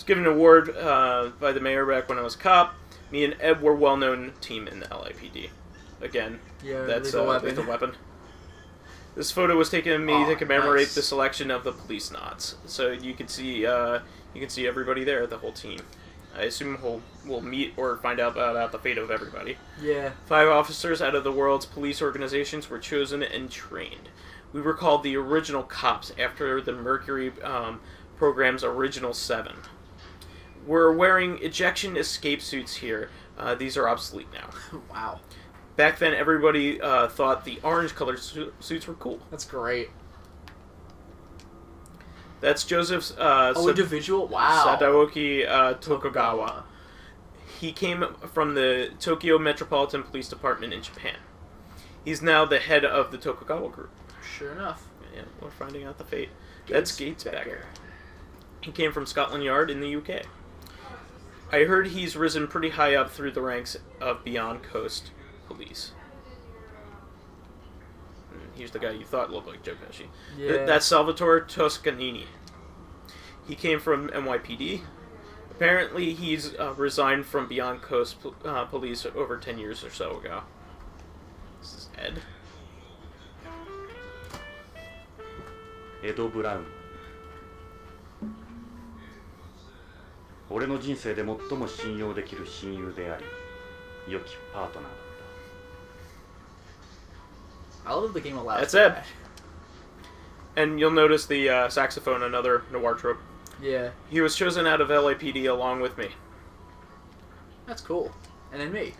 was given an award by the mayor back when I was a cop. Me and Ed were a well-known team in the LAPD. Again, that's lethal weapon. This photo was taken of me to commemorate the selection of the Policenauts. So you can see everybody there, the whole team. I assume we'll meet or find out about the fate of everybody. Yeah. 5 officers out of the world's police organizations were chosen and trained. We were called the original cops after the Mercury program's original 7. We're wearing ejection escape suits here. These are obsolete now. Wow. Back then, everybody thought the orange-colored suits were cool. That's great. That's Joseph's... individual? Wow. Sadaoki Tokugawa. He came from the Tokyo Metropolitan Police Department in Japan. He's now the head of the Tokugawa group. Sure enough. Yeah, we're finding out the fate. That's Gatesbacker. He came from Scotland Yard in the UK. I heard he's risen pretty high up through the ranks of Beyond Coast Police. Here's the guy you thought looked like Joe Pesci. Yeah. That's Salvatore Toscanini. He came from NYPD. Apparently, he's resigned from Beyond Coast Police over 10 years or so ago. This is Ed. エド・ブラウン。俺の人生で最も信用できる親友であり、良きパートナーだった。 I love the game allows That's Ed. And you'll notice the saxophone, another noir trope. Yeah. He was chosen out of LAPD along with me. That's cool. And then me.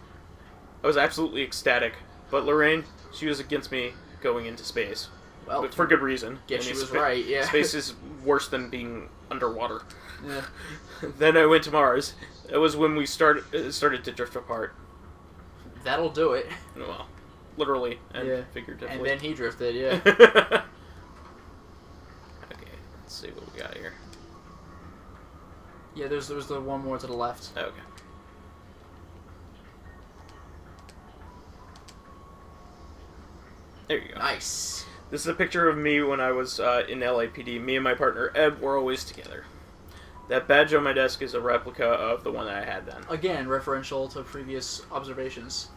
I was absolutely ecstatic, but Lorraine, she was against me going into space. Well, but for good reason. Guess she was right, yeah. Space is worse than being underwater. Yeah. Then I went to Mars. That was when we started to drift apart. That'll do it. Well, literally and figuratively. And then he drifted, yeah. Okay, let's see what we got here. Yeah, there's the one more to the left. Okay. There you go. Nice. This is a picture of me when I was in LAPD. Me and my partner Ed were always together. That badge on my desk is a replica of the one that I had then. Again, referential to previous observations.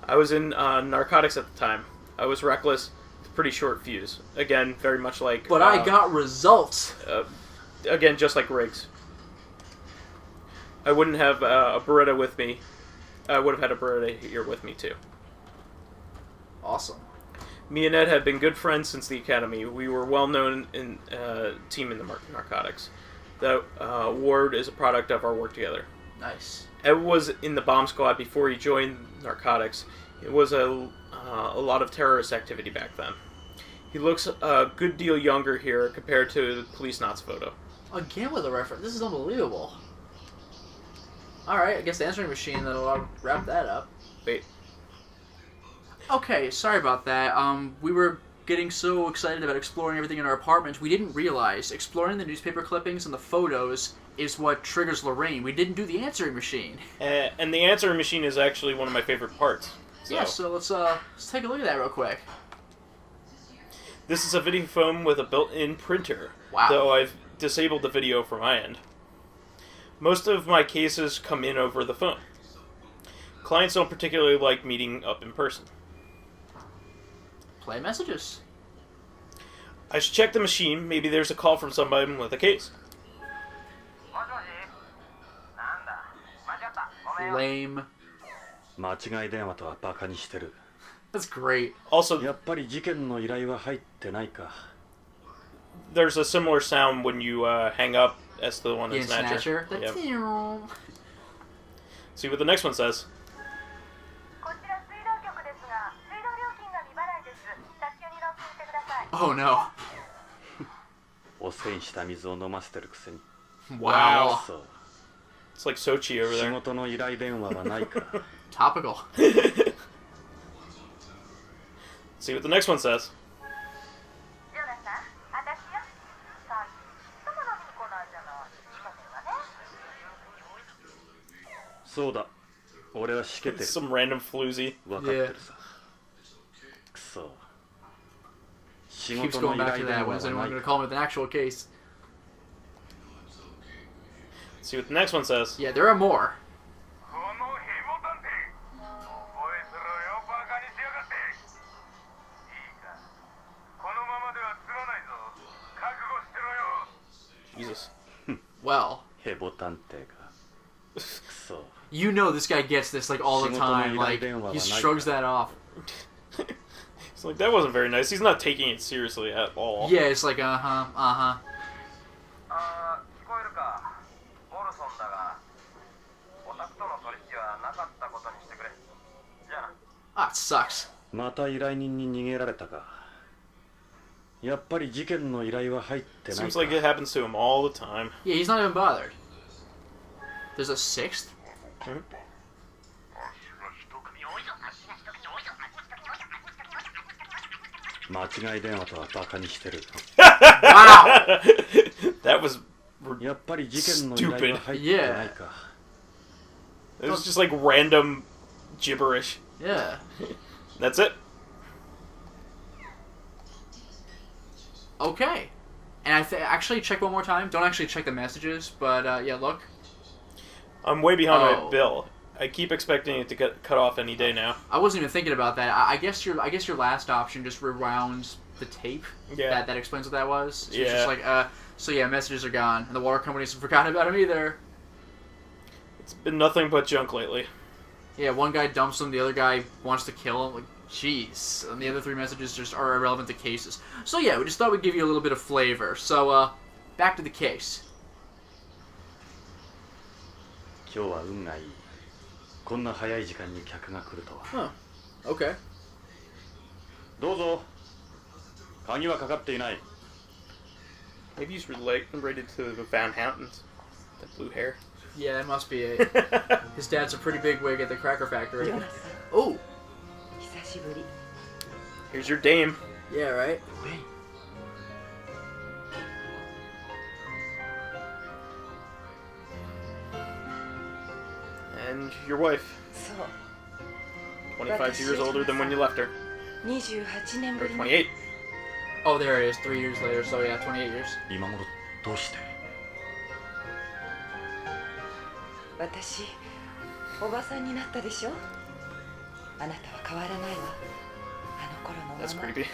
I was in narcotics at the time. I was reckless, with a pretty short fuse. Again, very much like... But I got results! Again, just like Riggs. I wouldn't have a Beretta with me. I would have had a Beretta here with me, too. Awesome. Me and Ed had been good friends since the academy. We were well-known in team in the narcotics. That award is a product of our work together. Nice. Ed was in the bomb squad before he joined narcotics. It was a lot of terrorist activity back then. He looks a good deal younger here compared to the Policenauts photo. Again with a reference. This is unbelievable. Alright, I guess the answering machine, that'll wrap that up. Wait. Okay, sorry about that. We were getting so excited about exploring everything in our apartment, we didn't realize exploring the newspaper clippings and the photos is what triggers Lorraine. We didn't do the answering machine. And the answering machine is actually one of my favorite parts. So. Yeah, so let's take a look at that real quick. This is a video phone with a built-in printer. Wow. Though I've disabled the video from my end. Most of my cases come in over the phone. Clients don't particularly like meeting up in person. Play messages. I should check the machine. Maybe there's a call from somebody with a case. Lame. 間違い電話とはバカにしてる。 That's great. Also, やっぱり事件の依頼は入ってないか。 there's a similar sound when you hang up as the one in Snatcher. Snatcher. Yep. See what the next one says. Oh no. 汚染した水を飲ませてるくせに。 Wow. そう。 It's like Sochi over 仕 there. 事の依頼電話はないから。 Topical. See what the next one says. そうだ。俺はしけてる。 Some random floozy. 分かってるさ。くそ。仕 Keeps 事の going 依 back 頼 to 電 that. 話 When's は anyone ない going to か call him with an actual case? Let's see what the next one says. Yeah, there are more. Jesus. Well. You know this guy gets this like all the time. Like he shrugs that off. It's like that wasn't very nice. He's not taking it seriously at all. Yeah, it's like uh-huh. Ah, it sucks. また依頼人に逃げられたか。やっぱり事件の依頼は入ってないか。 Seems like it happens to him all the time. Yeah, he's not even bothered. There's a sixth? Hmm? Wow! That was stupid. Yeah. It was just like random gibberish. Yeah. That's it. Okay. And I actually check one more time. Don't actually check the messages, but yeah, look. I'm way behind my bill. I keep expecting it to get cut off any day now. I wasn't even thinking about that. I guess your last option just rewounds the tape. Yeah. That explains what that was. So yeah. It's just like so yeah, messages are gone, and the water companies have forgotten about him either. It's been nothing but junk lately. Yeah, one guy dumps him, the other guy wants to kill him. Like, jeez. And the other three messages just are irrelevant to cases. So yeah, we just thought we'd give you a little bit of flavor. So back to the case. 今日は運がいい。こんな早い時間に客が来るとは。Huh. Okay. どうぞ。鍵はかかっていない。 Maybe he's related to the Van Houtens. That blue hair. Yeah, that must be it. His dad's a pretty big wig at the cracker factory. Oh! Here's your dame. Yeah, right? And your wife. 25 years older than when you left her. Or 28. Oh, there it is. 3 years later, so yeah, 28 years. 今頃どうして？私、おばさんになったでしょ。あなたは変わらないわ。あの頃のまま。 That's creepy.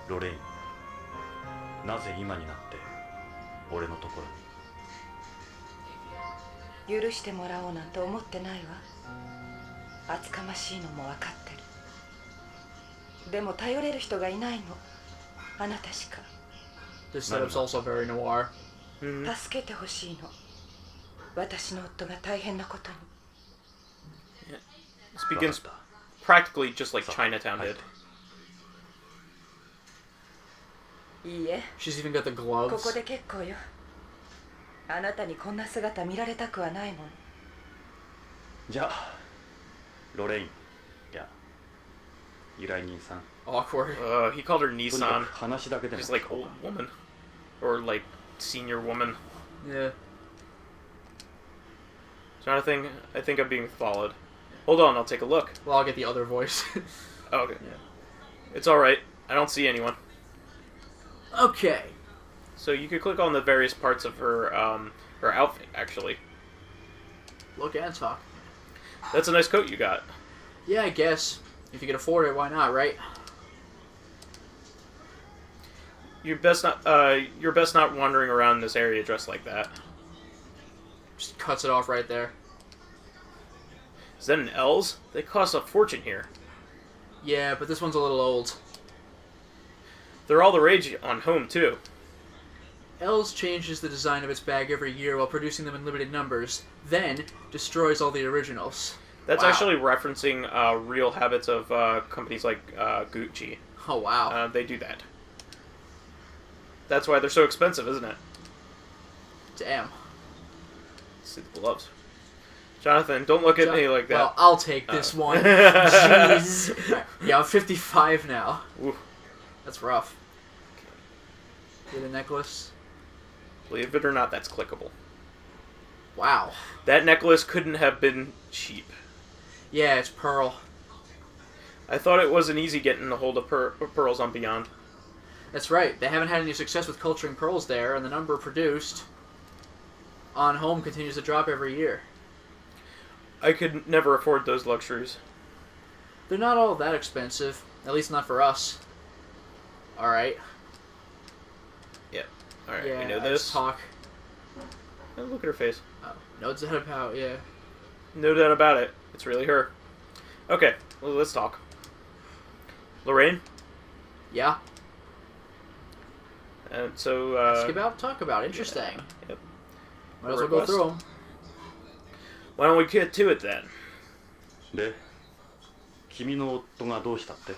ロレイン、なぜ今になって俺のところに？許してもらおうなんて思ってないわ。厚かましいのも分かってる。でも頼れる人がいないの。あなたしか。 This setup's also very noir. 助けてほしいの。私の夫が大変なことに。 This begins practically just like Chinatown did. いいえ。 She's even got the gloves. ここで結構よ。あなたにこんな姿見られたくはないもん。じゃあ、ロレイン、いや、依頼人さん。 Awkward. He called her Nissan. 話だけでも。 She's like old woman. Or like senior woman. Yeah. Jonathan, I think I'm being followed. Hold on, I'll take a look. Well, I'll get the other voice. Oh, okay. Yeah. It's alright. I don't see anyone. Okay. So you could click on the various parts of her her outfit, actually. Look and talk. That's a nice coat you got. Yeah, I guess. If you can afford it, why not, right? You're best not wandering around this area dressed like that. Just cuts it off right there. Is that an L's? They cost a fortune here. Yeah, but this one's a little old. They're all the rage on home, too. L's changes the design of its bag every year while producing them in limited numbers, then destroys all the originals. That's wow. actually referencing real habits of companies like Gucci. Oh, wow. They do that. That's why they're so expensive, isn't it? Damn. Let's see the gloves. Jonathan, don't look at me like that. Well, I'll take this one. Jeez. Yeah, I'm 55 now. Ooh. That's rough. Get a necklace. Believe it or not, that's clickable. Wow. That necklace couldn't have been cheap. Yeah, it's pearl. I thought it wasn't easy getting a hold of pearls on Beyond. That's right. They haven't had any success with culturing pearls there, and the number produced on home continues to drop every year. I could never afford those luxuries. They're not all that expensive. At least not for us. Alright. Yep. Alright, yeah, we know this. Talk. Oh, look at her face. Oh, no doubt about, yeah. No doubt about it. It's really her. Okay, well, let's talk. Lorraine? Yeah? And so, talk about. Interesting. Yeah, yep. Might as well go through them. Why don't we get to it then? で、君の夫がどうしたって？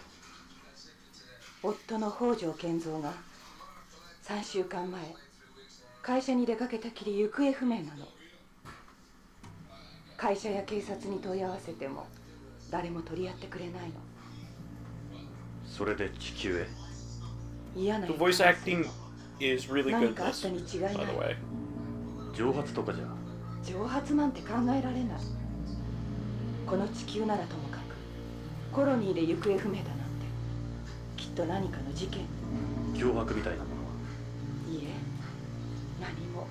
夫の北条健三が3週間前会社に出かけたきり行方不明なの。会社や警察に問い合わせても誰も取り合ってくれないの。それで地球へ。The voice acting is really good in this, by the way. 蒸発とかじゃ。蒸発なんて考えられない。この地球ならともかくコロニーで行方不明だなんてきっと何かの事件。脅迫みたいなものは。いいえ、何も。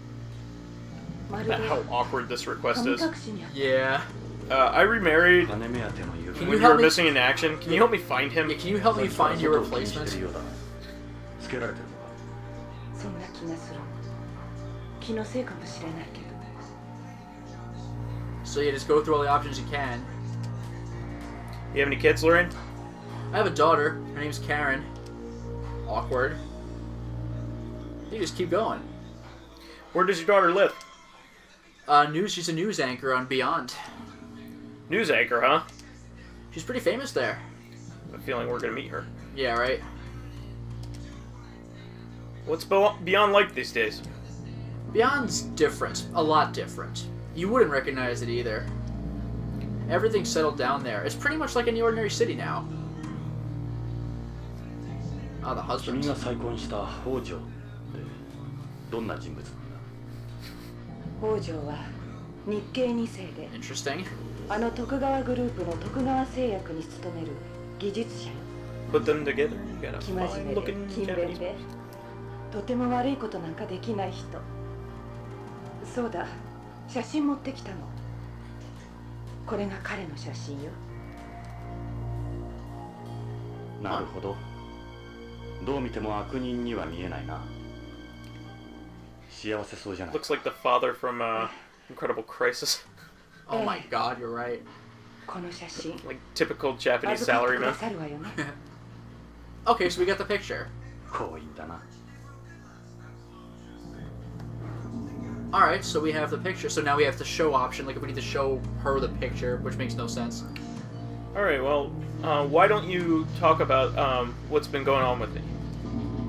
How awkward this request is. Yeah. I remarried. When you were missing in action, can you help me find him? Yeah, can you help me find your replacement? つけられてるのか。そんな気がする。気のせいかもしれないけど。 So you just go through all the options you can. You have any kids, Lorraine? I have a daughter. Her name's Karen. Awkward. You just keep going. Where does your daughter live? She's a news anchor on Beyond. News anchor, huh? She's pretty famous there. I have a feeling we're gonna meet her. Yeah, right? What's Beyond like these days? Beyond's different. A lot different. You wouldn't recognize it either. Everything's settled down there. It's pretty much like any ordinary city now. Ah, the husband. 君が再婚した北条ってどんな人物なんだ？北条は日系2世で Interesting. あの徳川グループの徳川製薬に勤める技術者よ。 Put them together. You got a 生真面 fine 目で looking 勤勉 Japanese. でとても悪いことなんかできない人。そうだ、写真持ってきたの。これが彼の写真よ。なるほど。どう見ても悪人には見えないな。幸せそうじゃない。 Looks like the father from Incredible Crisis. Oh my god, you're right. この写真。 Like typical Japanese salaryman. Okay, so we got the picture. 好印だな。 Alright, so we have the picture. So now we have the show option. Like, if we need to show her the picture, which makes no sense. Alright, well, why don't you talk about what's been going on with me?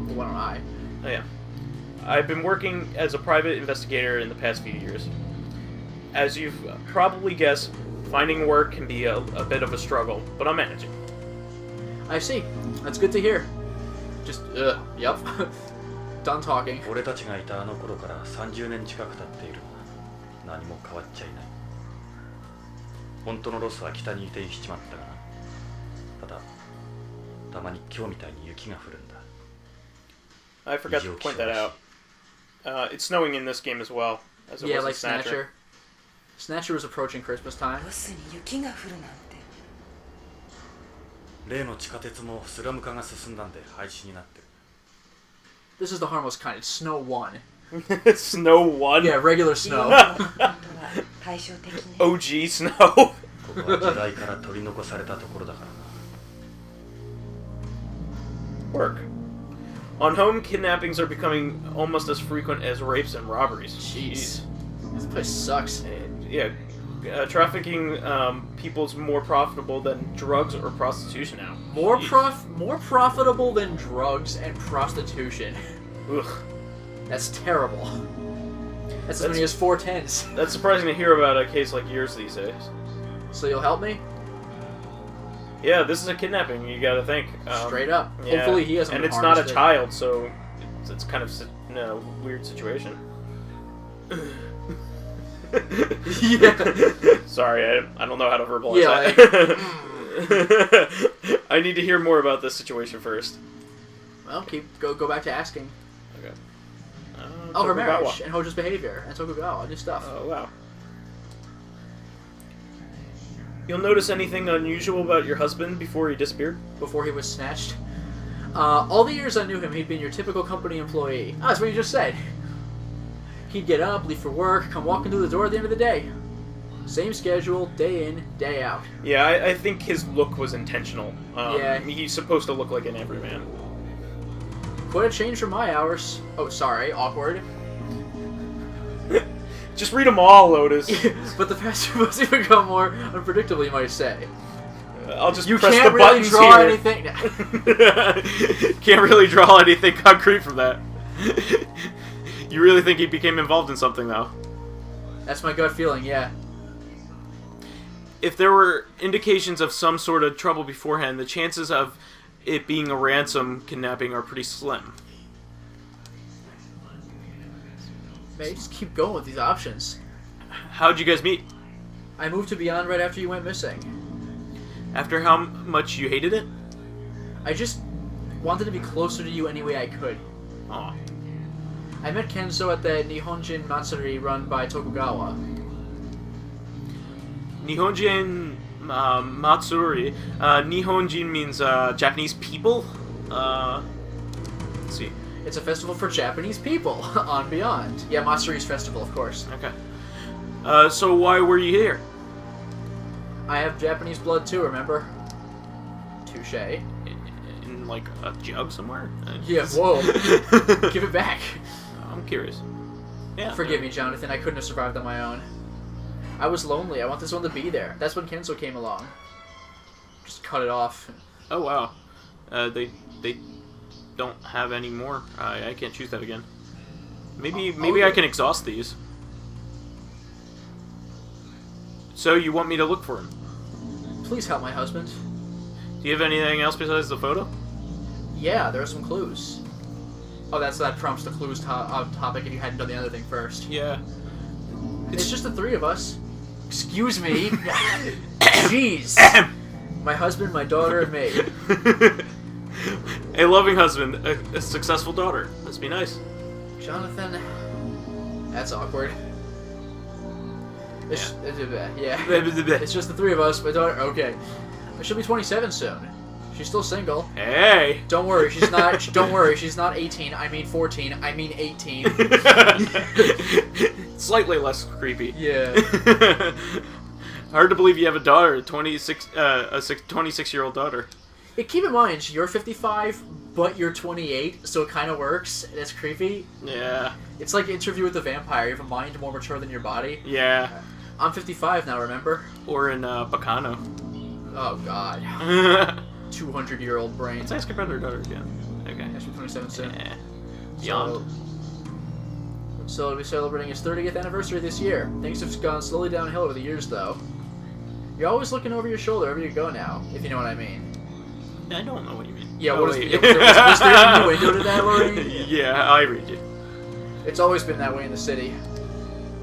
Well, why don't I? Oh, yeah. I've been working as a private investigator in the past few years. As you've probably guessed, finding work can be a bit of a struggle, but I'm managing. I see. That's good to hear. Just, yep. Done talking. 俺たちがいたあの頃から30年近く経っているが、何も変わっちゃいない。本当のロスは北に移転しちまったがな。ただ、たまに今日みたいに雪が降るんだ。I forgot to point that out. It's snowing in this game as well, as it Yeah, was in like Snatcher. Snatcher was approaching Christmas time. ロスに雪が降るなんて。例の地下鉄もスラム化が進んだんで廃止になってる。This is the harmless kind. It's snow 1. Snow 1? Yeah, regular snow. OG snow. ここは時代から取り残されたところだからな。 Work. On home, kidnappings are becoming almost as frequent as rapes and robberies. Jeez. This place sucks. And, yeah, trafficking people's more profitable than drugs or prostitution now. More profitable than drugs and prostitution. Ugh. That's terrible. That's as many as 4 tens. That's surprising to hear about a case like yours these days. So you'll help me? Yeah, this is a kidnapping, you gotta think. Straight up. Yeah. Hopefully he hasn't And been it's not a harvested. child, so it's kind of a weird situation. Yeah. Sorry, I don't know how to verbalize Yeah, that. I need to hear more about this situation first. Well, go back to asking. Okay. Her marriage and Hojo's behavior and Tokugawa, new stuff. Oh, wow. You'll notice anything unusual about your husband before he disappeared? Before he was snatched? All the years I knew him, he'd been your typical company employee. That's what you just said. He'd get up, leave for work, come walking through the door at the end of the day. Same schedule, day in, day out. Yeah, I think his look was intentional. Yeah. He's supposed to look like an everyman. Quite a change from my hours. Oh, sorry, awkward. Just read them all, Lotus. But the past few months have become more unpredictable, you might say. I'll just you press can't the really buttons draw here. anything. Can't really draw anything concrete from that. You really think he became involved in something, though? That's my gut feeling, yeah. If there were indications of some sort of trouble beforehand, the chances of it being a ransom kidnapping are pretty slim. Man, just keep going with these options. How'd you guys meet? I moved to Beyond right after you went missing. After how much you hated it? I just wanted to be closer to you any way I could. Aw. I met Kenzo at the Nihonjin Matsuri run by Tokugawa. Nihonjin Matsuri. Nihonjin means Japanese people? Let's see. It's a festival for Japanese people on Beyond. Yeah, Matsuri's festival, of course. Okay. So why were you here? I have Japanese blood too, remember? Touche. In like a jug somewhere? Yeah, whoa. Give it back. I'm curious. Yeah. Forgive me, Jonathan. I couldn't have survived on my own. I was lonely. I want this one to be there. That's when Kenzo came along. Just cut it off. Oh, wow. They don't have any more. I can't choose that again. Maybe I can exhaust these. So you want me to look for him? Please help my husband. Do you have anything else besides the photo? Yeah, there are some clues. Oh, that prompts the clues topic if you hadn't done the other thing first. Yeah. It's just the three of us. Excuse me. Jeez. My husband, my daughter, and me. A loving husband, a successful daughter. Must be nice. Jonathan, that's awkward. Yeah. It's just the three of us. My daughter. Okay. She'll be 27 soon. She's still single. Hey. Don't worry, she's not. Don't worry, she's not 18. I mean 14. I mean 18. Slightly less creepy. Yeah. Hard to believe you have a daughter, a 26-year-old daughter. Yeah, keep in mind, you're 55, but you're 28, so it kind of works. That's creepy. Yeah. It's like Interview with the Vampire. You have a mind more mature than your body. Yeah. I'm 55 now, remember? Or in Bacano. Oh, God. 200-year-old brain. Let's ask about her daughter again. Okay. She's 27 soon. Yeah. Beyond. So we'll be celebrating his 30th anniversary this year. Things have gone slowly downhill over the years, though. You're always looking over your shoulder wherever you go now, if you know what I mean. I don't know what you mean. Yeah, was there any window to that, Lorraine? Yeah, I read you. It's always been that way in the city.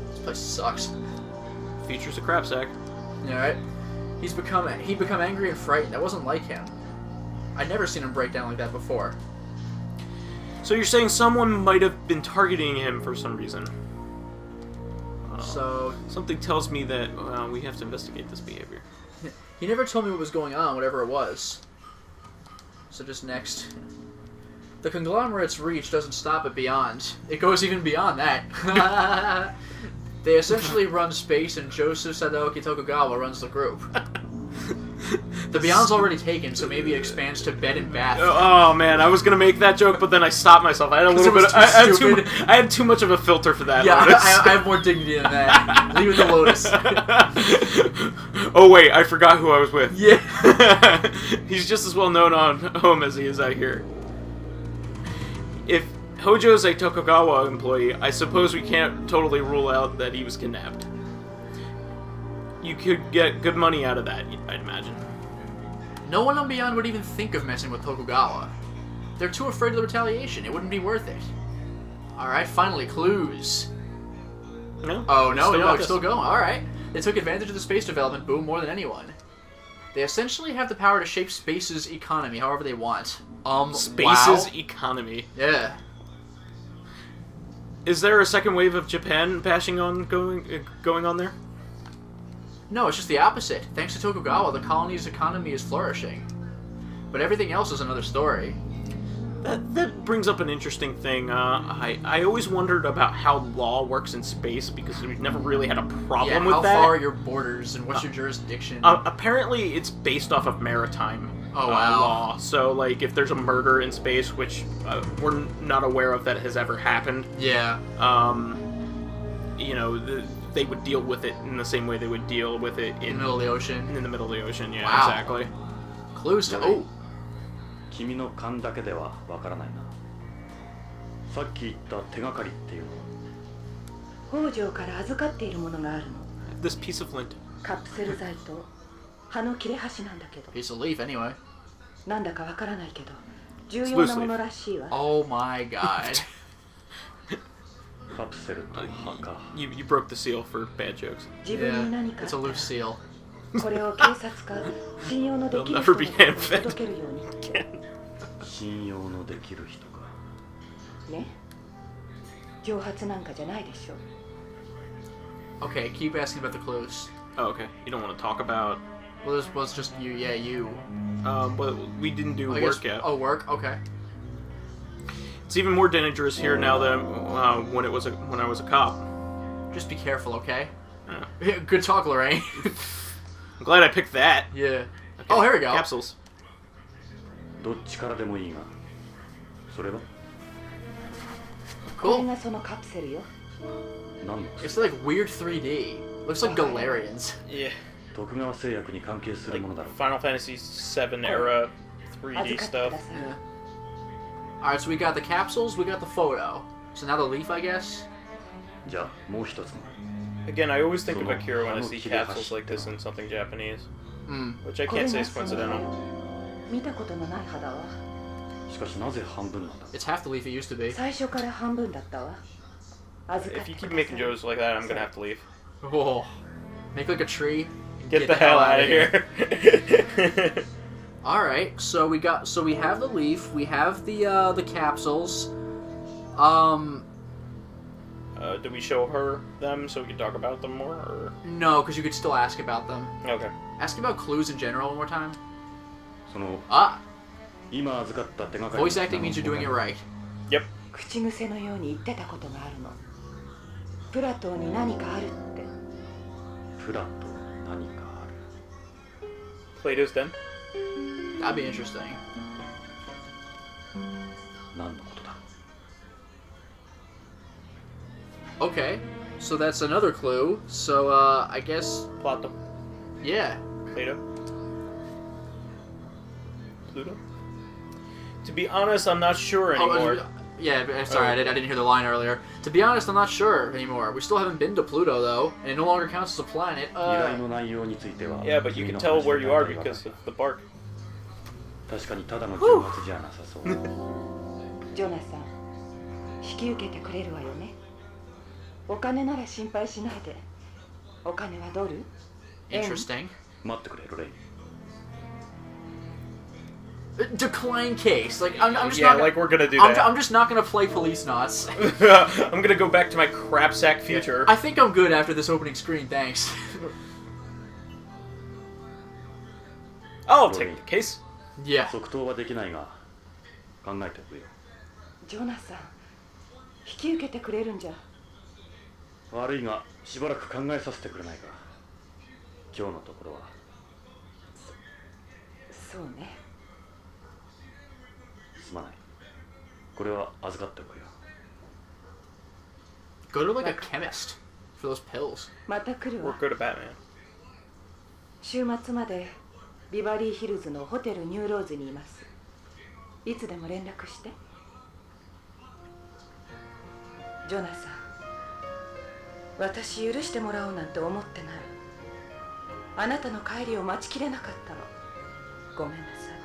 This place sucks. Future's a crap sack. Alright. He'd become angry and frightened. That wasn't like him. I'd never seen him break down like that before. So you're saying someone might have been targeting him for some reason? So... Something tells me that we have to investigate this behavior. He never told me what was going on, whatever it was. So just next. The conglomerate's reach doesn't stop at Beyond. It goes even beyond that. They essentially run space, and Joseph Sadaoki Tokugawa runs the group. The Beyond's already taken, so maybe it expands to bed and bath. Oh man, I was gonna make that joke, but then I stopped myself. I had a little bit. I had too much of a filter for that. Yeah, I have more dignity than that. Leave it to Lotus. Oh wait, I forgot who I was with. Yeah. He's just as well known on home as he is out here. If Hojo's a Tokugawa employee, I suppose we can't totally rule out that he was kidnapped. You could get good money out of that, I'd imagine. No one on Beyond would even think of messing with Tokugawa. They're too afraid of the retaliation. It wouldn't be worth it. Alright, finally, clues. No? Oh, no, it's still going. Alright. They took advantage of the space development boom more than anyone. They essentially have the power to shape space's economy however they want. Space's economy. Yeah. Is there a second wave of Japan bashing on going on there? No, it's just the opposite. Thanks to Tokugawa, the colony's economy is flourishing. But everything else is another story. That brings up an interesting thing. I always wondered about how law works in space because we've never really had a problem with that. How far are your borders and what's your jurisdiction? Apparently, it's based off of maritime law. So, like, if there's a murder in space, which we're not aware of that has ever happened. Yeah. You know, they would deal with it in the same way they would deal with it in the middle of the ocean. In the middle of the ocean, yeah, wow. Exactly. Clues to... Oh! 君の勘だけではわからないな。さっき言った手がかりっていうのは。北条から預かっているものがあるの。This piece of flint. カプセル剤と葉の切れ端なんだけど。Piece of leaf, anyway. なんだかわからないけど、重要なものらしいわ。Oh my god. カプセルと葉か。You broke the seal for bad jokes. 自分に何か。It's a loose seal. これを警察か信用のできる人に届けるようにって。信用のできる人か。ね。蒸発なんかじゃないでしょ。Okay, keep asking about the clues. Oh, okay. You don't want to talk about. Well, this was just you. Yeah, you. But we didn't do work yet. Oh, work. Okay. It's even more dangerous here now than when I was a cop. Just be careful, okay? Yeah. Good talk, Lorraine. I'm glad I picked that. Yeah. Okay. Oh, here we go. Capsules. どっちからでもいいが。それは？ Cool. これがそのカプセルよ。何の？ It's like weird 3D. Looks like Galarians. Yeah. 徳川製薬に関係するものだろう。 Final Fantasy VII era 3D stuff. Yeah. Alright, so we got the capsules, we got the photo. So now the leaf, I guess? じゃあもう一つも。 Again, I always think of Akira when I see capsules like this in something Japanese. Which I can't say is coincidental. 見たことのない肌は。しかしなぜ半分なんだ？ It's half the leaf it used to be. 最初から半分だったわ。If you keep making jokes like that, I'm gonna have to leave. Whoa. Make like a tree. Get the hell out of here. Alright, so we have the leaf, we have the capsules. Do we show her them so we can talk about them more, or? No, because you could still ask about them. Okay. Ask about clues in general one more time. その 今預かった手がかり。Voice acting means you're doing it right. Yep. 口癖のように言ってたことがあるの。プラトーに何かあるって。プラト何かある。Plato's Den? That'd be interesting. 何のことだ。 Okay, so that's another clue. So, I guess... Plato. Yeah. Plato. Pluto? To be honest, I'm not sure anymore. Yeah, sorry, I didn't hear the line earlier. To be honest, I'm not sure anymore. We still haven't been to Pluto, though, and it no longer counts as a planet. Yeah, but you can tell where you are because of the bark. 確かにただの蒸発じゃなさそう。ジョナサン、引き受けてくれるわよね。お金なら心配しないで。お金はドル？ Interesting. 待ってくれ、ロレイン。Decline case. Like I'm just yeah, not. Like we're gonna do that. I'm just not gonna play Policenauts. I'm gonna go back to my crapsack future. I think I'm good after this opening screen. Thanks. I'll take the case. Yeah. 即答はできないが考えておくよ。ジョナサン、引き受けてくれるんじゃ。悪いがしばらく考えさせてくれないか。今日のところは。そうね。すまない。これは預かっておくよ。Go to like a chemist for those pills. また来るわ。We're good at Batman. 週末までビバリーヒルズのホテルニューローズにいます。いつでも連絡して。ジョナサン、私許してもらおうなんて思ってない。あなたの帰りを待ちきれなかったの。ごめんなさい。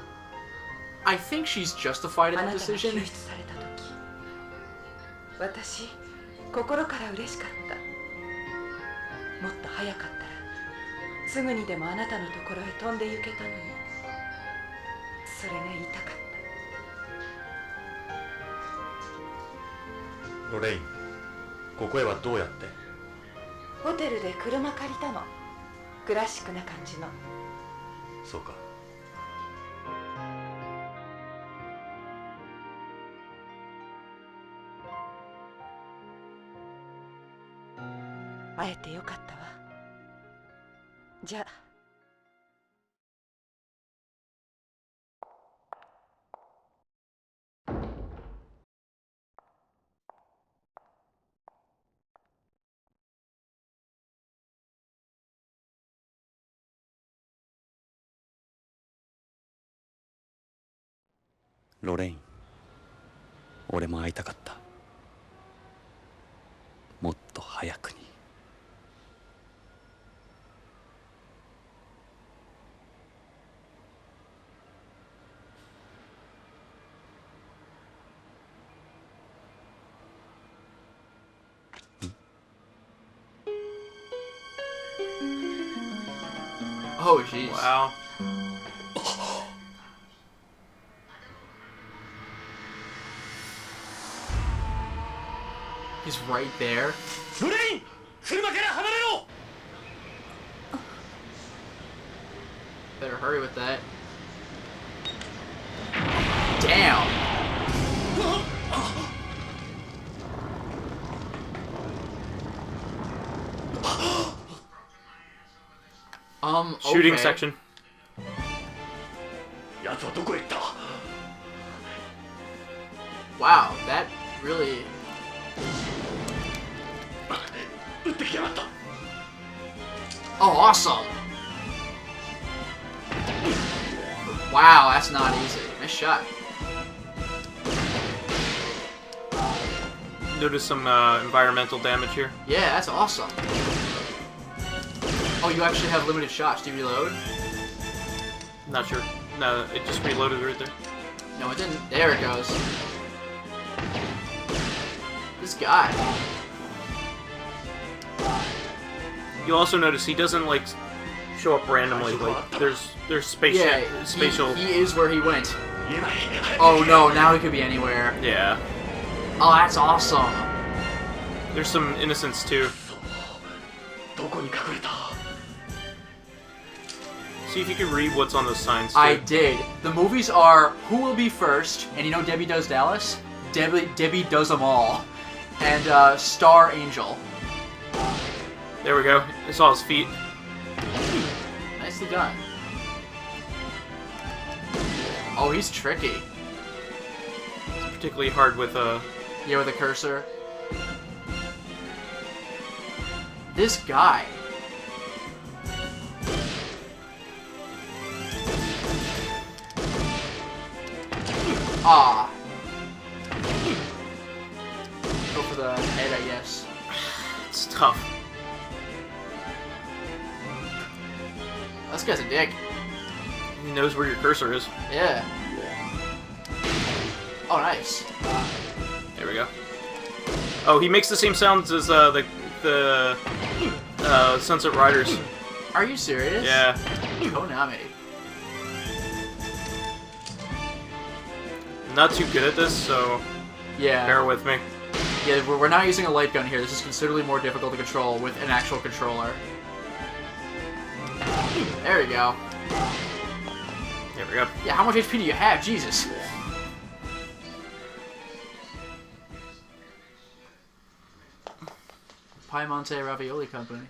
I think she's justified in あ that なたが decision. 救出された時、私心から嬉しかった。もっと早かったらすぐにでもあなたのところへ飛んで行けたのに。それが言いたかった。ロレイン、ここへはどうやって？ホテルで車借りたの。クラシックな感じの。そうか。会えてよかったわ。じゃあ。ロレイン、俺も会いたかった。もっと早くに。Oh, jeez. Wow. He's right there. Lorraine! 車から離れろ! Better hurry with that. Damn! Shooting okay. section. 奴はどこへ行った? Wow, that really... 撃ってきやがった。 Oh, awesome! Wow, that's not easy. Nice shot. Notice some environmental damage here. Yeah, that's awesome. Oh, you actually have limited shots. Do you reload? Not sure. No, it just reloaded right there. No, it didn't. There it goes. This guy. You'll also notice he doesn't like show up randomly. Like there's spatial. He is where he went. Oh no, now he could be anywhere. Yeah. Oh, that's awesome. There's some innocence too. See if you can read what's on those signs. Too. I did. The movies are Who Will Be First, and you know Debbie Does Dallas? Debbie Does Them All, and Star Angel. There we go. I saw his feet. Nicely done. Oh, he's tricky. It's particularly hard with Yeah, with a cursor. This guy. Ah. Go for the head, I guess. It's tough. This guy's a dick. He knows where your cursor is. Yeah. Oh, nice. There we go. Oh, he makes the same sounds as the Sunset Riders. Are you serious? Yeah. Konami. Not too good at this, so yeah. Bear with me. Yeah, we're not using a light gun here. This is considerably more difficult to control with an actual controller. There we go. There we go. Yeah, how much HP do you have? Jesus. Piemonte Ravioli Company.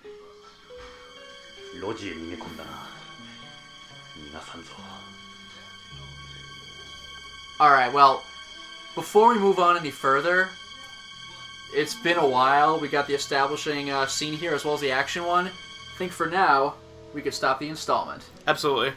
Alright, well, before we move on any further, it's been a while. We got the establishing scene here as well as the action one. I think for now, we could stop the installment. Absolutely.